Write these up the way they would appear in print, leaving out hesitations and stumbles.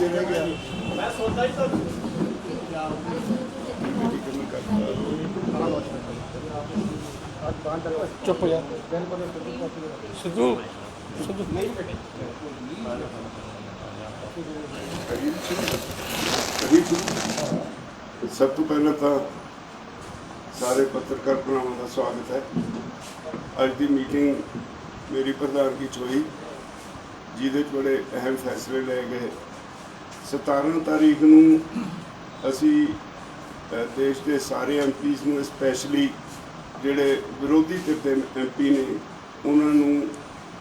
चुप यार सिद्धू सिद्धू सब तो पहले तो सारे पत्रकार भरावां का स्वागत है। अज की मीटिंग मेरी प्रधानगी च हुई जिहदे बड़े अहम फैसले ले गए। 17 तारीख नूं असी देश के सारे MPs नूं स्पैशली जिहड़े विरोधी धिर दे MP ने उन्होंने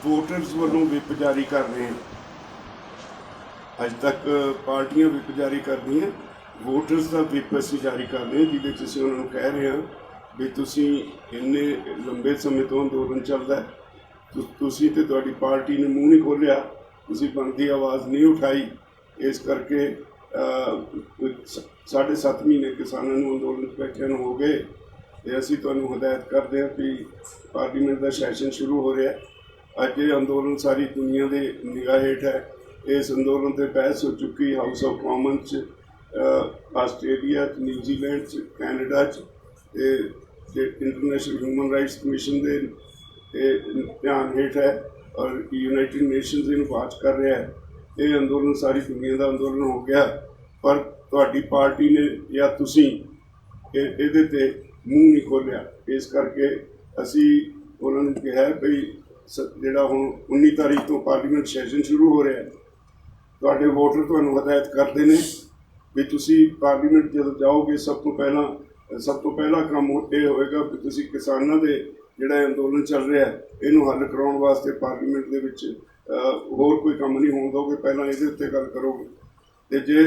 वोटर्स वालों विप जारी कर रहे हैं। अज तक पार्टियां विप जारी कर दी हैं, वोटर्स का विप असी जारी कर रहे हैं जिहदे असीं उन्होंने कह रहे हैं भी तुसीं इन्ने लंबे समय तो अंदोलन चलदा है, तुसीं ते तुहाडी पार्टी ने मूँह नहीं खोलिया, तुसीं बनदी आवाज़ नहीं उठाई। इस करके 7.5 महीने किसानों नूं अंदोलन बैठिया हो गए। तो असीं तुहानूं हदायत करते हैं कि पार्लीमेंट का सैशन शुरू हो रहा है। अज ये अंदोलन सारी दुनिया के निगाह हेठ है। इस अंदोलन पर बहस हो चुकी house of common Australia New Zealand Canada international human rights commission के ध्यान हेठ है और यूनाइटेड नेशनस इन्हूं वाच कर रहा है। ये अंदोलन सारी दुनिया का अंदोलन हो गया, पर तुहाडी पार्टी ने या तुसीं इहदे ते मूँह नहीं खोलिया। इस करके असी उन्होंने कहा भाई जिहड़ा हुण 19 तारीख तो पार्लीमेंट सैशन शुरू हो रहा है, तुहाडे वोटर तुहानूं हदायत करते हैं भी तुसीं पार्लीमेंट जदों जाओगे सब तो पहला काम ये होएगा भी तुसीं किसानां दे जिहड़ा अंदोलन चल रहा है इनूं हल कराउण वास्ते पार्लीमेंट दे विच होर कोई काम नहीं होण दोगे, पहलां इहदे उत्ते गल करोगे। ते जे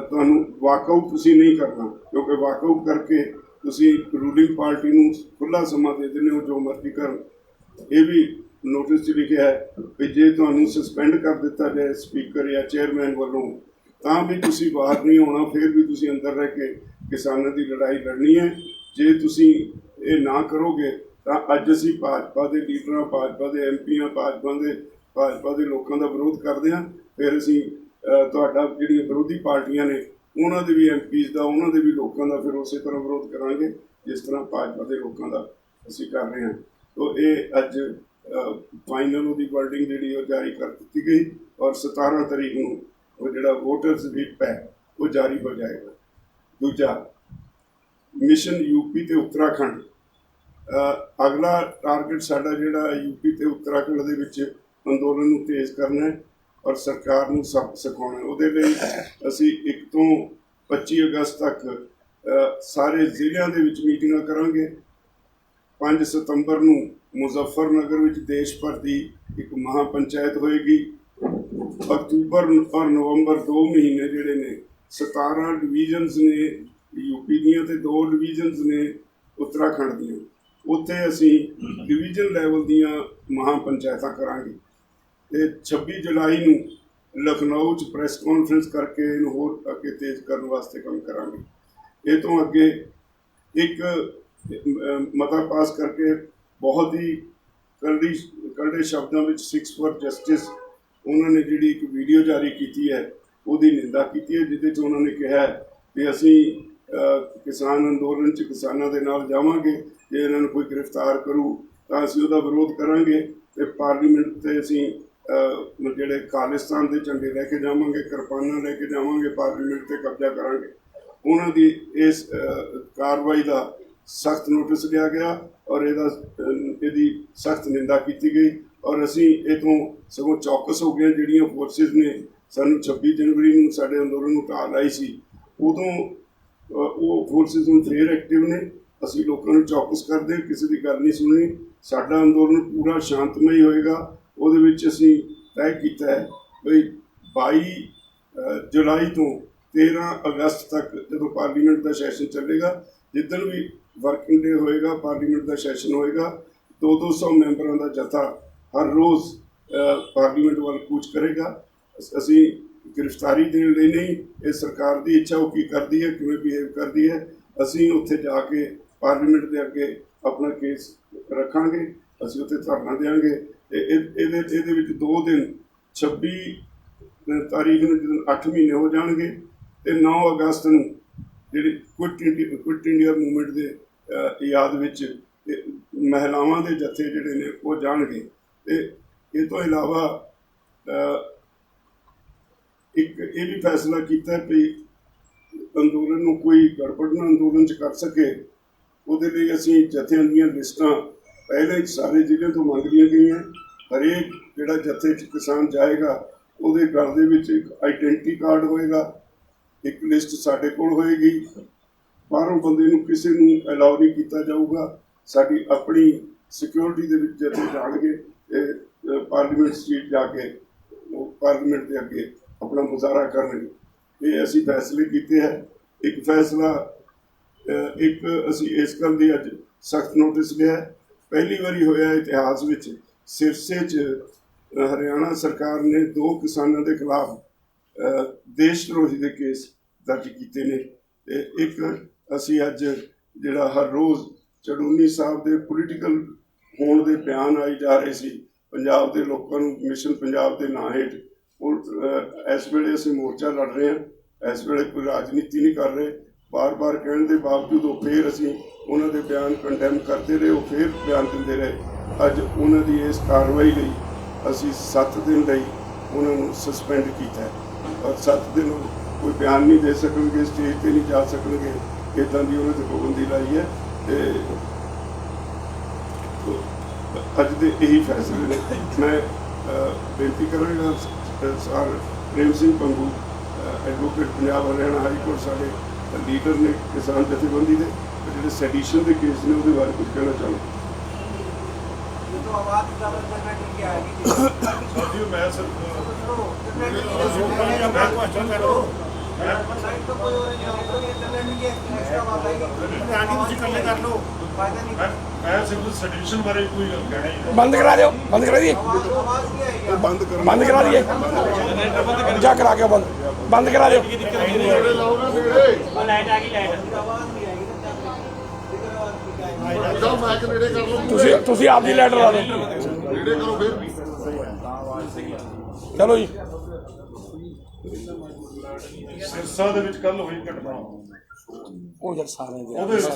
तुहानूं वाकआउट तुसीं नहीं करना, क्योंकि वाकआउट करके तुसीं रूलिंग पार्टी नूं खुला समा दे दिंदे हो जो मर्जी कर। ये भी नोटिस च लिखिया है कि जे तुहानूं सस्पेंड कर दिता जाए स्पीकर या चेयरमैन वालों तां भी तुसीं बाहर नहीं होना, फिर भी तुसीं अंदर रह के किसानों की लड़ाई लड़नी है। जे तुसीं ये ना करोगे तो अज असीं भाजपा के लीडर भाजपा के MP भाजपा के लोगों का विरोध करते हैं। फिर असीं तुहाडा जिहड़ियां विरोधी पार्टियां ने उन्हों के भी MPs का उन्हों के भी लोगों का फिर उस तरह विरोध करांगे जिस तरह भाजपा के लोगों का असीं कर रहे हैं। तो ये अज फाइनल उसकी वर्डिंग जी जारी कर दी गई और 17 तारीख को वो जो वोटर्स विप है वो जारी हो जाएगा। दूजा मिशन UP ते उत्तराखंड, अगला टारगेट साडा जिहड़ा UP ते उत्तराखंड दे विच अंदोलन नूं तेज़ करना है और सरकार नूं सबक सिखाउणा है। उहदे लई असीं 1 तो 25 अगस्त तक सारे जिलिਆਂ ਦੇ ਵਿੱਚ मीटिंगां करांगे। 5 सितंबर नूं मुजफ्फरनगर विच देश भर की एक महापंचायत होएगी। अक्तूबर और नवंबर 2 महीने जिहड़े ने 17 डिवीजनस ने UP दीयां ते 2 डिवीजनस ने उत्तराखंड दीयां, उत्थे असीं डिवीजन लैवल दीयां महापंचायतां करांगे। ते 26 जुलाई नूं लखनऊ च प्रैस कॉन्फ्रेंस करके इन्हूं होर अगे तेज़ करने वास्ते काम करांगे। ये तो अगे एक मता पास करके बहुत ही कड़े शब्दों में 6 फॉर जस्टिस उन्होंने जी एक वीडियो जारी की है, उसकी निंदा की है, जिसे उन्होंने कहा कि असी किसान अंदोलन च किसानों के नाल जावांगे, जे इन्होंने कोई गिरफ्तार करू तो असी उसका विरोध करांगे। तो पार्लीमेंट से असी जिहड़े खालिस्तान के झंडे लैके जावांगे, किरपाना लैके जावांगे, पार्लीमेंट से कब्जा करांगे। उन्हों की इस कार्रवाई का सख्त नोटिस लिया गया और यदी सख्त निंदा की गई और असी इतों सगों चौकस हो गए। जिहड़ियां फोर्सिस ने सानू 26 जनवरी नूं साडे अंदोलन नूं ढाह लाई सी, उदों वो फोर्सिस हुण फिर एक्टिव ने। असी लोगों को चौकस करते, किसी की गल नहीं सुननी। साडा अंदोलन पूरा शांतमई होएगा। उहदे विच असी तय किया है बई 22 जुलाई तो 13 अगस्त तक जो पार्लीमेंट का सैशन चलेगा, जिदन भी वर्किंग डे होएगा पार्लीमेंट का सैशन होएगा, 200 मैंबरों का जत्था हर रोज़ पार्लीमेंट वाल कूच करेगा। असी गिरफ्तारी देने लिए नहीं, ये सरकार की इच्छा वो की करती है, किवें बिहेव करती है। असी उत्थे जाके पार्लीमेंट के अगे अपना केस रखांगे, असी उत्थे धरना देंगे। ये 2 दिन 26 ਤਾਰੀਖ ਨੂੰ ਜਦੋਂ 8 ਮਹੀਨੇ ਹੋ ਜਾਣਗੇ ਤੇ 9 ਅਗਸਤ ਨੂੰ ਜਿਹੜੀ ਕੁਇਟ ਇੰਡੀਆ ਮੂਵਮੈਂਟ ਦੇ ਯਾਦ ਵਿੱਚ ਮਹਿਲਾਵਾਂ ਦੇ ਜਥੇ ਜਿਹੜੇ ਨੇ ਉਹ ਜਾਣਗੇ। ਤੇ ਇਹ ਤੋਂ ਇਲਾਵਾ ਇੱਕ ਇਹ ਵੀ ਫੈਸਲਾ ਕੀਤਾ ਕਿ ਅੰਦੋਲਨ ਨੂੰ ਕੋਈ ਗੜਬੜ ਨਾ ਅੰਦੋਲਨ 'ਚ ਕਰ ਸਕੇ, ਉਹਦੇ ਲਈ ਅਸੀਂ ਜਥਿਆਂ ਦੀਆਂ ਲਿਸਟਾਂ ਪਹਿਲੇ ਹੀ ਸਾਰੇ ਜ਼ਿਲ੍ਹੇ ਤੋਂ ਮੰਗ ਲਈਆਂ ਗਈਆਂ। ਹਰੇਕ ਜਿਹੜਾ ਜਥੇ 'ਚ ਕਿਸਾਨ ਜਾਏਗਾ ਉਹਦੇ ਗਲ ਦੇ ਵਿੱਚ ਇੱਕ ਆਈਡੈਂਟੀ ਕਾਰਡ ਹੋਏਗਾ, ਇੱਕ ਲਿਸਟ ਸਾਡੇ ਕੋਲ ਹੋਏਗੀ। ਬਾਹਰੋਂ ਬੰਦੇ ਨੂੰ ਕਿਸੇ ਨੂੰ ਅਲਾਉ ਨਹੀਂ ਕੀਤਾ ਜਾਊਗਾ। ਸਾਡੀ ਆਪਣੀ ਸਿਕਿਉਰਿਟੀ ਦੇ ਵਿੱਚ ਜਥੇ ਜਾਣਗੇ ਤੇ ਪਾਰਲੀਮੈਂਟ ਸਟਰੀਟ ਜਾ ਕੇ ਉਹ ਪਾਰਲੀਮੈਂਟ ਦੇ ਅੱਗੇ ਆਪਣਾ ਮੁਜ਼ਾਹਰਾ ਕਰਨਗੇ। ਇਹ ਅਸੀਂ ਫੈਸਲੇ ਕੀਤੇ ਹੈ। ਇੱਕ ਫੈਸਲਾ ਇੱਕ ਅਸੀਂ ਇਸ ਗੱਲ ਦੀ ਅੱਜ ਸਖਤ ਨੋਟਿਸ ਲਿਆ, ਪਹਿਲੀ ਵਾਰੀ ਹੋਇਆ ਇਤਿਹਾਸ ਵਿੱਚ ਸਿਰਸੇ 'ਚ ਹਰਿਆਣਾ ਸਰਕਾਰ ਨੇ 2 ਕਿਸਾਨਾਂ ਦੇ ਖਿਲਾਫ ਦੇਸ਼ ਧਰੋਹੀ ਦੇ ਕੇਸ ਦਰਜ ਕੀਤੇ ਨੇ। ਤੇ ਇੱਕ ਅਸੀਂ ਅੱਜ ਜਿਹੜਾ ਹਰ ਰੋਜ਼ ਚੜੂਨੀ ਸਾਹਿਬ ਦੇ ਪੋਲੀਟੀਕਲ ਹੋਣ ਦੇ ਬਿਆਨ ਆਈ ਜਾ ਰਹੇ ਸੀ ਪੰਜਾਬ ਦੇ ਲੋਕਾਂ ਨੂੰ ਮਿਸ਼ਨ ਪੰਜਾਬ ਦੇ ਨਾਂ ਹੇਠ, ਉਹ ਇਸ ਵੇਲੇ ਅਸੀਂ ਮੋਰਚਾ ਲੜ ਰਹੇ ਹਾਂ। ਇਸ ਵੇਲੇ ਕੋਈ ਰਾਜਨੀਤੀ ਨਹੀਂ ਕਰ ਰਹੇ। ਬਾਰ-ਬਾਰ ਕਹਿਣ ਦੇ ਬਾਵਜੂਦ ਉਹ ਫਿਰ ਅਸੀਂ ਉਹਨਾਂ ਦੇ ਬਿਆਨ ਕੰਡੈਮ ਕਰਦੇ ਰਹੇ, ਉਹ ਫਿਰ ਬਿਆਨ ਦਿੰਦੇ ਰਹੇ। ਅੱਜ ਉਹਨਾਂ ਦੀ ਇਸ ਕਾਰਵਾਈ ਲਈ ਅਸੀਂ 7 ਦਿਨ ਲਈ ਉਹਨਾਂ ਨੂੰ ਸਸਪੈਂਡ ਕੀਤਾ ਹੈ ਔਰ 7 ਦਿਨ ਕੋਈ ਬਿਆਨ ਨਹੀਂ ਦੇ ਸਕਣਗੇ, ਸਟੇਜ 'ਤੇ ਨਹੀਂ ਜਾ ਸਕਣਗੇ, ਇੱਦਾਂ ਦੀ ਉਹਨਾਂ 'ਤੇ ਪਾਬੰਦੀ ਲਾਈ ਹੈ। ਤੇ ਅੱਜ ਦੇ ਇਹੀ ਫੈਸਲੇ ਨੇ। ਮੈਂ ਬੇਨਤੀ ਕਰਾਂਗਾ sir Prem Singh Pangu advocate Punjab Haryana high court ਸਾਡੇ ਲੀਡਰ ਨੇ ਕਿਸਾਨ ਜਥੇਬੰਦੀ ਦੇ, ਜਿਹੜੇ ਸੈਡੀਸ਼ਨ ਦੇ ਕੇਸ ਨੇ ਉਹਦੇ ਬਾਰੇ ਕੁਝ ਕਹਿਣਾ ਚਾਹੁੰਦਾ। बंद करा दो, बंद करा दिए, बंद करा दिए, जा करा के बंद करा दो। तुसी आपकी लाइट ला दो। चलो जी। सिरसा ਦੇ ਵਿੱਚ ਕੱਲ ਹੋਈ ਘਟਨਾ, ਉਹ ਯਾਰ ਸਾਰੇ ਉਹਦੇ ਵਿੱਚ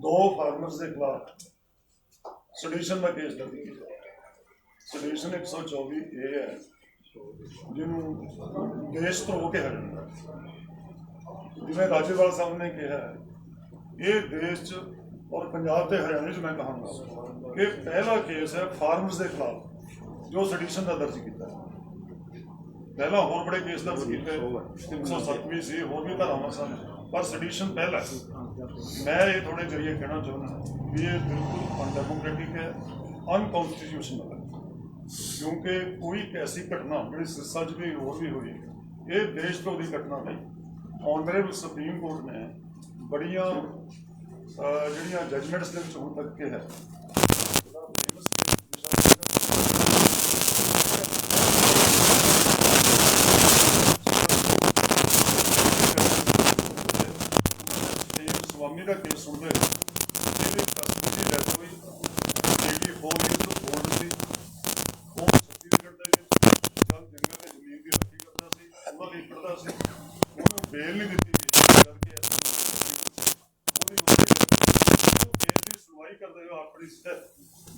2 ਫਾਰਮਰਸ ਦੇ ਖਿਲਾਫ ਸੈਡੀਸ਼ਨ ਦਾ ਕੇਸ ਦਰਜ ਕੀਤਾ। ਸੈਡੀਸ਼ਨ 124 ਇਹ ਹੈ ਜਿਹਨੂੰ ਦੇਸ਼ ਤੋਂ ਹੋ ਕੇ ਹਟਣਾ। ਜਿਵੇਂ ਰਾਜੇਵਾਲ ਸਾਹਿਬ ਨੇ ਕਿਹਾ, ਇਹ ਦੇਸ਼ 'ਚ ਔਰ ਪੰਜਾਬ ਤੇ ਹਰਿਆਣੇ 'ਚ ਮੈਂ ਕਹਾਂਗਾ ਕਿ ਪਹਿਲਾ ਕੇਸ ਹੈ ਫਾਰਮਰਸ ਦੇ ਖਿਲਾਫ ਜੋ ਸੈਡੀਸ਼ਨ ਦਾ ਦਰਜ ਕੀਤਾ। ਪਹਿਲਾਂ ਹੋਰ ਬੜੇ ਕੇਸ ਦਰਜ ਕੀਤੇ, 307 ਸੀ, ਹੋਰ ਵੀ ਧਾਰਾਵਾਂ ਸਨ, ਪਰ ਸੈਡੀਸ਼ਨ ਪਹਿਲਾ। ਮੈਂ ਇਹ ਥੋੜੇ ਜਰੀਏ ਕਹਿਣਾ ਚਾਹੁੰਦਾ ਵੀ ਇਹ ਬਿਲਕੁਲ ਅਨਡੈਮੋਕ੍ਰੈਟਿਕ ਹੈ, ਅਨਕॉन्स्टिट्यूशनल है, क्योंकि कोई ऐसी घटना जी सिरसा च भी होर भी हुई, ये देश तो की घटना नहीं। ऑनरेबल सुप्रीम कोर्ट ने बड़िया जड़ियाँ जजमेंट्स के हुण तक के है स्वामी का केस सुन रहे डेथ हुई, बेटी 4 ईयर तो बोल्ड सी, वो छत्तीसगढ़ का जल जंगल में जमीन की रखी करता सी, ਉਹਨਾਂ ਲਈ ਪੜਦਾ ਸੀ, ਉਹਨੂੰ ਬੇਲ ਨਹੀਂ ਦਿੱਤੀ ਗਈ ਕਰਕੇ ਉਹਦੀ ਕੇਸ ਦੀ ਸੁਣਵਾਈ ਕਰਦੇ ਹੋ ਆਪਣੀ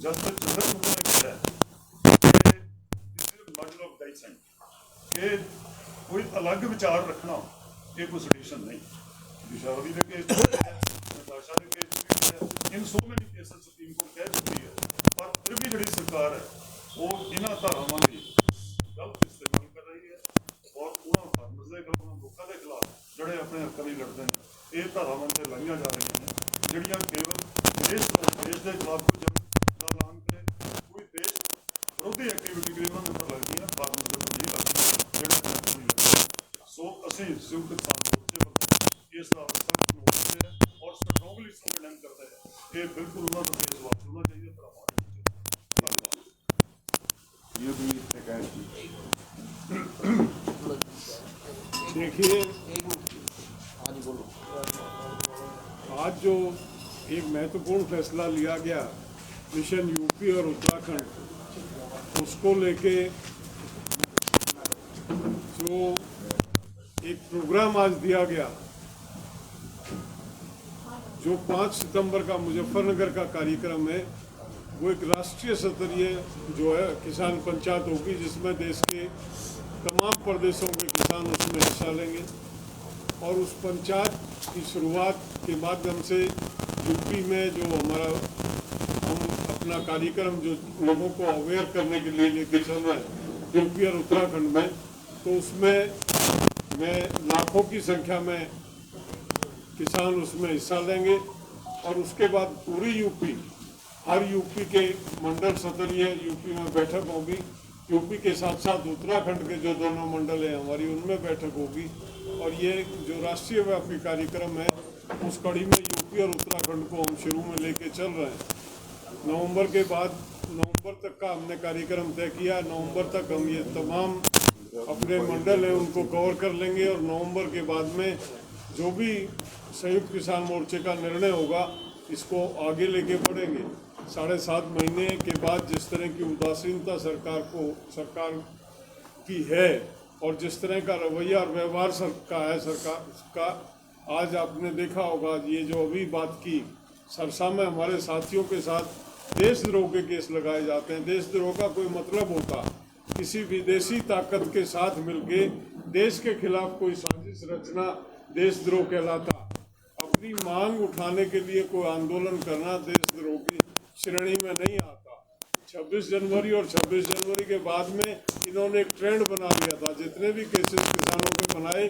ਜਦ ਤੱਕ ਜਨਰਲ ਉਹਨਾਂ ਨੇ ਕਿਹਾ ਕਿ ਸਿਰਫ ਮਰਡਰ ਆਫ ਡਾਈਸੈਂਟ ਕਿ ਕੋਈ ਅਲੱਗ ਵਿਚਾਰ ਰੱਖਣਾ ਇਹ ਕੋਈ ਸੈਡੀਸ਼ਨ ਨਹੀਂ। ਵਿਸ਼ਾਵਰੀ ਦੇ ਕੇਸ ਨਤਾਸ਼ਾ ਦੇ ਕੇਸ इन so many cases supreme court कह चुकी है, पर फिर भी जी सरकार है वो इन्होंने धारावां की गलत इस्तेमाल कर रही है और उन्होंने फार्मर्स के खिलाफ, उन्होंने लोगों के खिलाफ जोड़े अपने हकों लिए लड़ते हैं, ये धारावां से लाइया जा रही हैं जिहड़ियां केवल देश के खिलाफ कोई जंग का ऐलान करे, कोई देश विरोधी एक्टिविटी के उन्होंने पर लगती है, फार्मर्स के ऊपर नहीं लगती जोड़े। सो असीं संयुक्त किसान मोर्चे पर इसका सख्त नोटिस है और स्ट्रॉन्गली इसको कंडेम करते हैं। ये बिल्कुल उन्होंने केस वापस होना चाहिए। ये भी शिकायत की। देखिए, आज जो एक महत्वपूर्ण फैसला लिया गया मिशन यूपी और उत्तराखंड, उसको लेके जो एक प्रोग्राम आज दिया गया, जो 5 सितंबर का मुजफ्फरनगर का कार्यक्रम है, वो एक राष्ट्रीय स्तरीय जो है किसान पंचायत होगी, जिसमें देश के तमाम प्रदेशों के किसान उसमें हिस्सा लेंगे। और उस पंचायत की शुरुआत के माध्यम से यूपी में जो हम अपना कार्यक्रम जो लोगों को अवेयर करने के लिए लेके चल रहे हैं यूपी और उत्तराखंड में, तो उसमें मैं लाखों की संख्या में किसान उसमें हिस्सा लेंगे। और उसके बाद पूरी यूपी, हर यूपी के मंडल स्तरीय यूपी में बैठक होगी। यूपी के साथ साथ उत्तराखंड के जो दोनों मंडल हैं हमारी, उनमें बैठक होगी। और ये जो राष्ट्रीय व्यापी कार्यक्रम है, उस कड़ी में यूपी और उत्तराखंड को हम शुरू में लेके चल रहे हैं। नवंबर के बाद, नवंबर तक का हमने कार्यक्रम तय किया। नवंबर तक हम ये तमाम अपने मंडल हैं उनको कवर कर लेंगे। और नवंबर के बाद में जो भी संयुक्त किसान मोर्चे का निर्णय होगा, इसको आगे लेके बढ़ेंगे। 7.5 महीने के बाद जिस तरह की उदासीनता सरकार की है और जिस तरह का रवैया और व्यवहार सरकार का, आज आपने देखा होगा ये जो अभी बात की, सरसा में हमारे साथियों के साथ देशद्रोह के केस लगाए जाते हैं। देशद्रोह का कोई मतलब होता किसी विदेशी ताकत के साथ मिलके देश के खिलाफ कोई साजिश रचना देशद्रोह कहलाता। अपनी मांग उठाने के लिए कोई आंदोलन करना देशद्रोह की श्रेणी में नहीं आता। 26 जनवरी और 26 जनवरी के बाद में इन्होंने एक ट्रेंड बना दिया था। जितने भी केसेस किसानों के बनाए,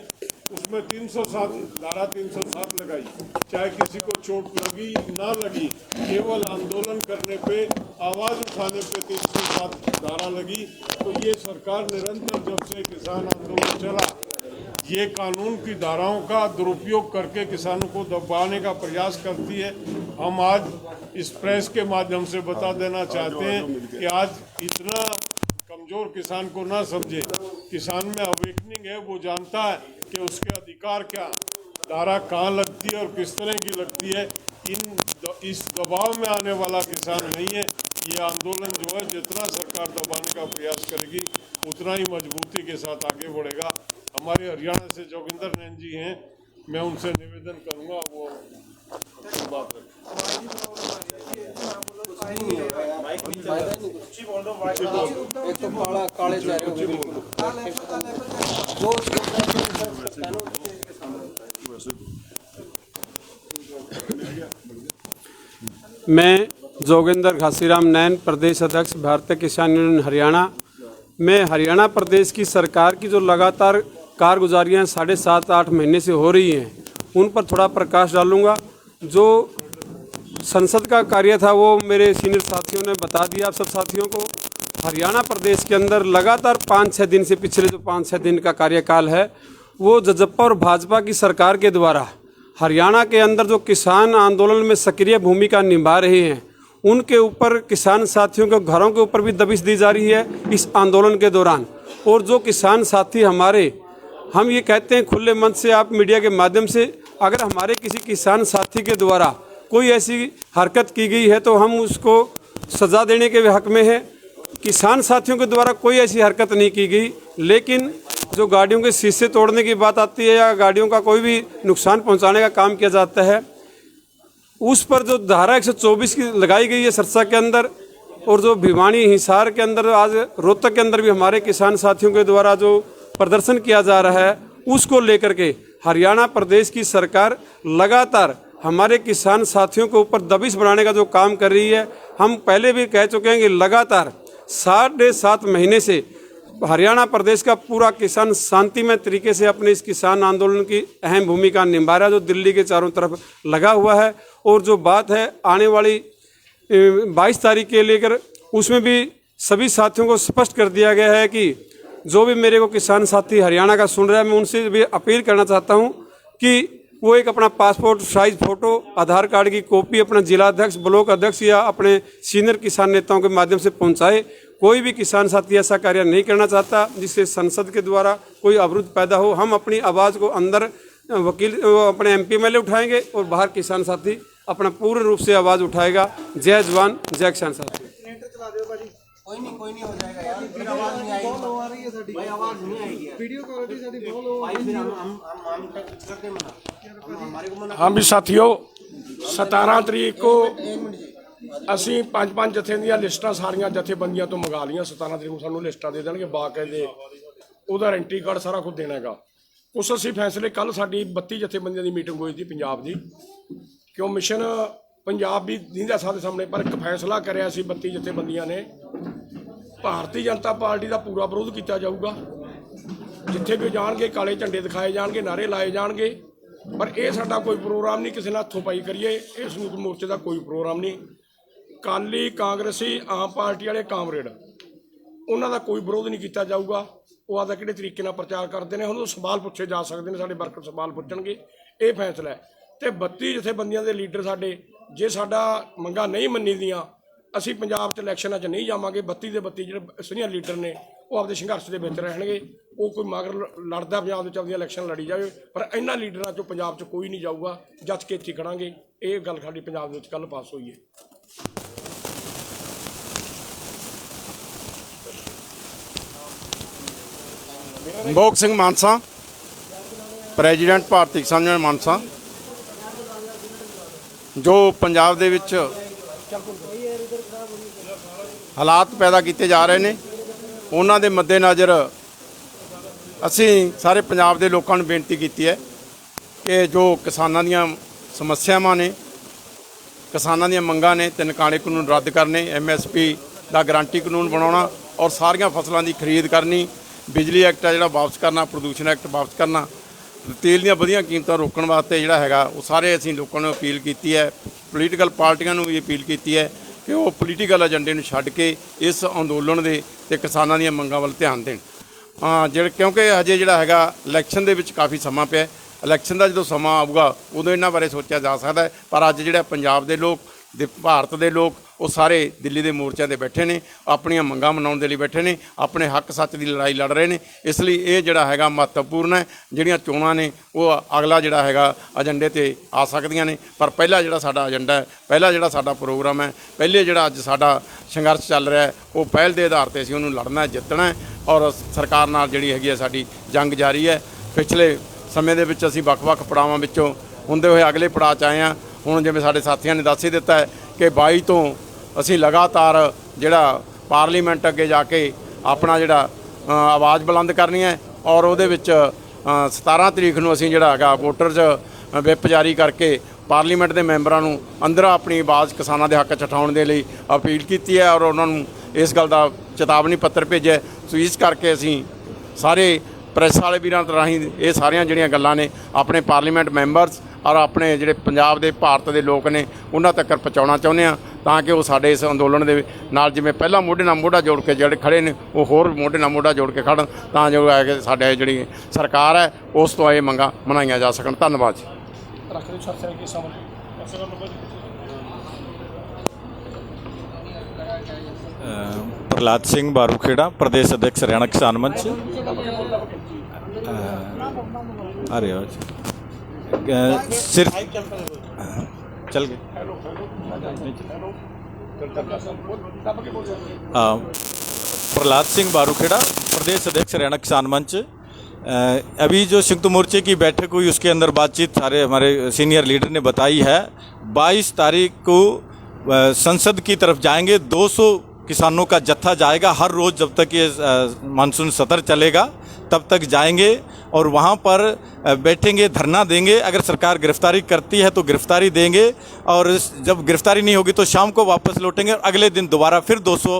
उसमें 307 धारा 307 लगाई। चाहे किसी को चोट लगी ना लगी, केवल आंदोलन करने पे, आवाज़ उठाने पे 307 धारा लगी। तो ये सरकार निरंतर जब से किसान आंदोलन चला, ये कानून की धाराओं का दुरुपयोग करके किसानों को दबाने का प्रयास करती है। हम आज इस प्रेस के माध्यम से बता देना चाहते हैं कि आज इतना कमज़ोर किसान को ना समझे। किसान में अवेकनिंग है, वो जानता है कि उसके अधिकार क्या, धारा कहाँ लगती है और किस तरह की लगती है। इस दबाव में आने वाला किसान नहीं है। ये आंदोलन जो है, जितना सरकार दबाने का प्रयास करेगी, उतना ही मजबूती के साथ आगे बढ़ेगा। हमारे हरियाणा से जोगिंदर नैन जी हैं, मैं उनसे निवेदन करूंगा वो बात मैं जोगिंदर घासीराम नैन, प्रदेश अध्यक्ष भारतीय किसान यूनियन हरियाणा। मैं हरियाणा प्रदेश की सरकार की जो लगातार कारगुजारियाँ 7.5-8 महीने से हो रही हैं, उन पर थोड़ा प्रकाश डालूंगा। जो संसद का कार्य था वो मेरे सीनियर साथियों ने बता दिया आप सब साथियों को। हरियाणा प्रदेश के अंदर लगातार 5-6 दिन से, पिछले जो 5-6 दिन का कार्यकाल है, वो जजप्पा और भाजपा की सरकार के द्वारा हरियाणा के अंदर जो किसान आंदोलन में सक्रिय भूमिका निभा रहे हैं, उनके ऊपर, किसान साथियों के घरों के ऊपर भी दबिश दी जा रही है इस आंदोलन के दौरान। और जो किसान साथी हमारे, हम ये कहते हैं खुले मन से, आप मीडिया के माध्यम से, अगर हमारे किसी किसान साथी के द्वारा कोई ऐसी हरकत की गई है तो हम उसको सज़ा देने के हक में है। किसान साथियों के द्वारा कोई ऐसी हरकत नहीं की गई, लेकिन जो गाड़ियों के शीशे तोड़ने की बात आती है या गाड़ियों का कोई भी नुकसान पहुंचाने का काम किया जाता है, उस पर जो धारा 124 की लगाई गई है सरसा के अंदर, और जो भिवानी, हिसार के अंदर, आज रोहतक के अंदर भी हमारे किसान साथियों के द्वारा जो प्रदर्शन किया जा रहा है, उसको लेकर के हरियाणा प्रदेश की सरकार लगातार हमारे किसान साथियों के ऊपर दबिश बनाने का जो काम कर रही है। हम पहले भी कह चुके हैं कि लगातार 7.5 महीने से हरियाणा प्रदेश का पूरा किसान शांतिमय तरीके से अपने इस किसान आंदोलन की अहम भूमिका निभा रहा है, जो दिल्ली के चारों तरफ लगा हुआ है। और जो बात है आने वाली 22 तारीख के लेकर, उसमें भी सभी साथियों को स्पष्ट कर दिया गया है कि जो भी मेरे को किसान साथी हरियाणा का सुन रहा है, मैं उनसे भी अपील करना चाहता हूं कि वो एक अपना पासपोर्ट साइज फ़ोटो, आधार कार्ड की कॉपी अपना जिला अध्यक्ष, ब्लॉक अध्यक्ष या अपने सीनियर किसान नेताओं के माध्यम से पहुंचाए। कोई भी किसान साथी ऐसा कार्य नहीं करना चाहता जिससे संसद के द्वारा कोई अवरुद्ध पैदा हो। हम अपनी आवाज़ को अंदर वकील, अपने MP MLA उठाएंगे और बाहर किसान साथी अपना पूर्ण रूप से आवाज़ उठाएगा। जय जवान, जय किसान साथी। कोई नहीं हो जाएगा यार, फिर आवाज नहीं आएगी। लो आ रही है साडी भाई, आवाज नहीं आएगी यार। वीडियो क्वालिटी साडी बहुत लो भाई, फिर हम करते मना, हमारे को मना। हाँ भी साथियों, 17 तरीक को ਅਸੀਂ 5-5 ਜਥੇ ਦੀਆਂ ਲਿਸਟਾਂ ਸਾਰੀਆਂ ਜਥੇਬੰਦੀਆਂ ਤੋਂ ਮੰਗਾ ਲਈਆਂ। 17 ਤਰੀਕ ਨੂੰ ਸਾਨੂੰ ਲਿਸਟਾਂ ਦੇ ਦੇਣਗੇ, ਬਾਕਾਇਦੇ ਉਹਦਾ ਐਂਟਰੀ ਕਾਰਡ ਸਾਰਾ ਕੁਝ ਦੇਣਾ ਹੈਗਾ। ਉਸ ਅਸੀਂ ਫੈਸਲੇ ਕੱਲ ਸਾਡੀ 32 ਜਥੇਬੰਦੀਆਂ ਦੀ ਮੀਟਿੰਗ ਹੋਈ ਸੀ ਪੰਜਾਬ ਦੀ, ਕਿਉਂ ਮਿਸ਼ਨ ਪੰਜਾਬ ਵੀ ਦਿੰਦਾ ਸਾਡੇ ਸਾਹਮਣੇ, ਪਰ ਇੱਕ ਫੈਸਲਾ ਕਰਿਆ ਸੀ 32 ਜਥੇਬੰਦੀਆਂ ਨੇ, ਭਾਰਤੀ ਜਨਤਾ ਪਾਰਟੀ ਦਾ ਪੂਰਾ ਵਿਰੋਧ ਕੀਤਾ ਜਾਊਗਾ। ਜਿੱਥੇ ਵੀ ਜਾਣਗੇ ਕਾਲੇ ਝੰਡੇ ਦਿਖਾਏ ਜਾਣਗੇ, ਨਾਅਰੇ ਲਾਏ ਜਾਣਗੇ, ਪਰ ਇਹ ਸਾਡਾ ਕੋਈ ਪ੍ਰੋਗਰਾਮ ਨਹੀਂ ਕਿਸੇ ਨਾਲ ਹੱਥੋਂ ਪਾਈ ਕਰੀਏ। ਇਹ ਸੰਯੁਕਤ ਮੋਰਚੇ ਦਾ ਕੋਈ ਪ੍ਰੋਗਰਾਮ ਨਹੀਂ। ਕਾਲੀ, ਕਾਂਗਰਸੀ, ਆਮ ਪਾਰਟੀ ਵਾਲੇ ਕਾਮਰੇਡ, ਉਹਨਾਂ ਦਾ ਕੋਈ ਵਿਰੋਧ ਨਹੀਂ ਕੀਤਾ ਜਾਊਗਾ। ਉਹ ਆਦਾ ਕਿਹੜੇ ਤਰੀਕੇ ਨਾਲ ਪ੍ਰਚਾਰ ਕਰਦੇ ਨੇ, ਹੁਣ ਸਵਾਲ ਪੁੱਛੇ ਜਾ ਸਕਦੇ ਨੇ, ਸਾਡੇ ਵਰਕਰ ਸਵਾਲ ਪੁੱਛਣਗੇ। ਇਹ ਫੈਸਲਾ ਹੈ। ਤੇ 32 ਜਥੇਬੰਦੀਆਂ ਦੇ ਲੀਡਰ ਸਾਡੇ, ਜੇ ਸਾਡਾ ਮੰਗਾਂ ਨਹੀਂ ਮੰਨੀ ਦੀਆਂ, ਅਸੀਂ ਪੰਜਾਬ 'ਚ ਇਲੈਕਸ਼ਨਾਂ 'ਚ ਨਹੀਂ ਜਾਵਾਂਗੇ। 32 ਦੇ 32 ਜਿਹੜੇ ਸੀਨੀਅਰ ਲੀਡਰ ਨੇ ਉਹ ਆਪਦੇ ਸੰਘਰਸ਼ ਦੇ ਵਿੱਚ ਰਹਿਣਗੇ। ਉਹ ਕੋਈ ਮਗਰ ਲੜਦਾ ਪੰਜਾਬ ਦੇ ਵਿੱਚ ਆਪਦੀਆਂ ਇਲੈਕਸ਼ਨ ਲੜੀ ਜਾਵੇ, ਪਰ ਇਹਨਾਂ ਲੀਡਰਾਂ 'ਚੋਂ ਪੰਜਾਬ 'ਚ ਕੋਈ ਨਹੀਂ ਜਾਊਗਾ। ਜੱਜ ਕੇ ਇੱਥੇ ਖੜਾਂਗੇ। ਇਹ ਗੱਲ ਸਾਡੀ ਪੰਜਾਬ ਦੇ ਵਿੱਚ ਕੱਲ੍ਹ ਪਾਸ ਹੋਈ ਹੈ। ਬੰਬੋਕ ਸਿੰਘ ਮਾਨਸਾ, ਪ੍ਰੈਜ਼ੀਡੈਂਟ ਭਾਰਤੀ ਕਿਸਾਨ ਯੂਨੀਅਨ ਮਾਨਸਾ। ਜੋ ਪੰਜਾਬ ਦੇ ਵਿੱਚ ਹਾਲਾਤ ਪੈਦਾ ਕੀਤੇ ਜਾ ਰਹੇ ਨੇ, ਉਹਨਾਂ ਦੇ ਮੱਦੇਨਜ਼ਰ ਅਸੀਂ ਸਾਰੇ ਪੰਜਾਬ ਦੇ ਲੋਕਾਂ ਨੂੰ ਬੇਨਤੀ ਕੀਤੀ ਹੈ ਕਿ ਜੋ ਕਿਸਾਨਾਂ ਦੀਆਂ ਸਮੱਸਿਆਵਾਂ ਨੇ, ਕਿਸਾਨਾਂ ਦੀਆਂ ਮੰਗਾਂ ਨੇ, 3 ਕਾਲੇ ਕਾਨੂੰਨ ਰੱਦ ਕਰਨੇ, MSP ਦਾ ਗਰੰਟੀ ਕਾਨੂੰਨ ਬਣਾਉਣਾ ਔਰ ਸਾਰੀਆਂ ਫਸਲਾਂ ਦੀ ਖਰੀਦ ਕਰਨੀ, ਬਿਜਲੀ ਐਕਟ ਜਿਹੜਾ ਵਾਪਸ ਕਰਨਾ, ਪ੍ਰਦੂਸ਼ਣ ਐਕਟ ਵਾਪਸ ਕਰਨਾ, ਤੇਲ ਦੀਆਂ ਵਧੀਆਂ ਕੀਮਤਾਂ ਰੋਕਣ ਵਾਸਤੇ ਜਿਹੜਾ ਹੈਗਾ, ਉਹ ਸਾਰੇ ਅਸੀਂ ਲੋਕਾਂ ਨੂੰ ਅਪੀਲ ਕੀਤੀ ਹੈ। ਪੋਲੀਟੀਕਲ ਪਾਰਟੀਆਂ ਨੂੰ ਵੀ ਅਪੀਲ ਕੀਤੀ ਹੈ ਕਿ ਉਹ ਪੋਲੀਟੀਕਲ ਏਜੰਡੇ ਨੂੰ ਛੱਡ ਕੇ ਇਸ ਅੰਦੋਲਨ ਦੇ ਤੇ ਕਿਸਾਨਾਂ ਦੀਆਂ ਮੰਗਾਂ ਵੱਲ ਧਿਆਨ ਦੇਣ। ਕਿਉਂਕਿ ਹਜੇ ਜਿਹੜਾ ਹੈਗਾ ਇਲੈਕਸ਼ਨ ਦੇ ਵਿੱਚ ਕਾਫੀ ਸਮਾਂ ਪਿਆ। ਇਲੈਕਸ਼ਨ ਦਾ ਜਦੋਂ ਸਮਾਂ ਆਊਗਾ ਉਦੋਂ ਇਹਨਾਂ ਬਾਰੇ ਸੋਚਿਆ ਜਾ ਸਕਦਾ ਹੈ। ਪਰ ਅੱਜ ਜਿਹੜਾ ਪੰਜਾਬ ਦੇ ਲੋਕ, ਭਾਰਤ ਦੇ ਲੋਕ, ਉਹ ਸਾਰੇ ਦਿੱਲੀ ਦੇ ਮੋਰਚਿਆਂ 'ਤੇ ਬੈਠੇ ਨੇ, ਆਪਣੀਆਂ ਮੰਗਾਂ ਮਨਾਉਣ ਦੇ ਲਈ ਬੈਠੇ ਨੇ, ਆਪਣੇ ਹੱਕ ਸੱਚ ਦੀ ਲੜਾਈ ਲੜ ਰਹੇ ਨੇ। ਇਸ ਲਈ ਇਹ ਜਿਹੜਾ ਹੈਗਾ ਮਹੱਤਵਪੂਰਨ ਹੈ। ਜਿਹੜੀਆਂ ਚੋਣਾਂ ਨੇ ਉਹ ਅਗਲਾ ਜਿਹੜਾ ਹੈਗਾ ਏਜੰਡੇ 'ਤੇ ਆ ਸਕਦੀਆਂ ਨੇ, ਪਰ ਪਹਿਲਾ ਜਿਹੜਾ ਸਾਡਾ ਏਜੰਡਾ ਹੈ, ਪਹਿਲਾ ਜਿਹੜਾ ਸਾਡਾ ਪ੍ਰੋਗਰਾਮ ਹੈ, ਪਹਿਲੇ ਜਿਹੜਾ ਅੱਜ ਸਾਡਾ ਸੰਘਰਸ਼ ਚੱਲ ਰਿਹਾ ਹੈ, ਉਹ ਪਹਿਲ ਦੇ ਆਧਾਰ 'ਤੇ ਅਸੀਂ ਉਹਨੂੰ ਲੜਨਾ, ਜਿੱਤਣਾ ਹੈ। ਔਰ ਸਰਕਾਰ ਨਾਲ ਜਿਹੜੀ ਹੈਗੀ ਹੈ ਸਾਡੀ ਜੰਗ ਜਾਰੀ ਹੈ। ਪਿਛਲੇ ਸਮੇਂ ਦੇ ਵਿੱਚ ਅਸੀਂ ਵੱਖ-ਵੱਖ ਪੜਾਵਾਂ ਵਿੱਚੋਂ ਹੁੰਦੇ ਹੋਏ ਅਗਲੇ ਪੜਾਅ 'ਚ ਆਏ ਹਾਂ। ਹੁਣ ਜਿਵੇਂ ਸਾਡੇ ਸਾਥੀਆਂ ਨੇ ਦੱਸ ਹੀ ਦਿੱਤਾ ਹੈ ਕਿ 22 ਤੋਂ ਅਸੀਂ ਲਗਾਤਾਰ ਜਿਹੜਾ ਪਾਰਲੀਮੈਂਟ ਅੱਗੇ ਜਾ ਕੇ ਆਪਣਾ ਜਿਹੜਾ ਆਵਾਜ਼ ਬੁਲੰਦ ਕਰਨੀ ਹੈ। ਔਰ ਉਹਦੇ ਵਿੱਚ 17 ਤਰੀਕ ਨੂੰ ਅਸੀਂ ਜਿਹੜਾ ਹੈਗਾ ਵੋਟਰਜ਼ ਵਿਪ ਜਾਰੀ ਕਰਕੇ ਪਾਰਲੀਮੈਂਟ ਦੇ ਮੈਂਬਰਾਂ ਨੂੰ ਅੰਦਰ ਆਪਣੀ ਆਵਾਜ਼ ਕਿਸਾਨਾਂ ਦੇ ਹੱਕ 'ਚ ਉਠਾਉਣ ਦੇ ਲਈ ਅਪੀਲ ਕੀਤੀ ਹੈ ਔਰ ਉਹਨਾਂ ਨੂੰ ਇਸ ਗੱਲ ਦਾ ਚੇਤਾਵਨੀ ਪੱਤਰ ਭੇਜਿਆ। ਸੋ ਇਸ ਕਰਕੇ ਅਸੀਂ ਸਾਰੇ ਪ੍ਰੈਸ ਵਾਲੇ ਵੀਰਾਂ ਰਾਹੀਂ ਇਹ ਸਾਰੀਆਂ ਜਿਹੜੀਆਂ ਗੱਲਾਂ ਨੇ ਆਪਣੇ ਪਾਰਲੀਮੈਂਟ ਮੈਂਬਰਸ ਔਰ ਆਪਣੇ ਜਿਹੜੇ ਪੰਜਾਬ ਦੇ, ਭਾਰਤ ਦੇ ਲੋਕ ਨੇ, ਉਹਨਾਂ ਤੱਕ ਪਹੁੰਚਾਉਣਾ ਚਾਹੁੰਦੇ ਹਾਂ, ਤਾਂ ਕਿ ਉਹ ਸਾਡੇ ਇਸ ਅੰਦੋਲਨ ਦੇ ਨਾਲ ਜਿਵੇਂ ਪਹਿਲਾਂ ਮੋਢੇ ਨਾਲ ਮੋਢਾ ਜੋੜ ਕੇ ਜਿਹੜੇ ਖੜੇ ਨੇ, ਉਹ ਹੋਰ ਮੋਢੇ ਨਾਲ ਮੋਢਾ ਜੋੜ ਕੇ ਖੜਨ, ਤਾਂ ਜੋ ਹੈ ਕਿ ਸਾਡੇ ਜਿਹੜੀ ਸਰਕਾਰ ਹੈ ਉਸ ਤੋਂ ਇਹ ਮੰਗਾਂ ਮਨਾਈਆਂ ਜਾ ਸਕਣ। ਧੰਨਵਾਦ ਜੀ। प्रहलाद सिंह बारूखेड़ा, प्रदेश अध्यक्ष हरियाणा किसान मंच। अरे सिर्फ चल गए। प्रहलाद सिंह बारूखेड़ा, प्रदेश अध्यक्ष हरियाणा किसान मंच। अभी जो संयुक्त मोर्चे की बैठक हुई उसके अंदर बातचीत सारे हमारे सीनियर लीडर ने बताई है। 22 तारीख को संसद की तरफ जाएंगे। 200 किसानों का जत्था जाएगा हर रोज़ जब तक ये मानसून सत्र चलेगा तब तक जाएंगे और वहाँ पर बैठेंगे, धरना देंगे। अगर सरकार गिरफ्तारी करती है तो गिरफ्तारी देंगे और जब गिरफ्तारी नहीं होगी तो शाम को वापस लौटेंगे और अगले दिन दोबारा फिर 200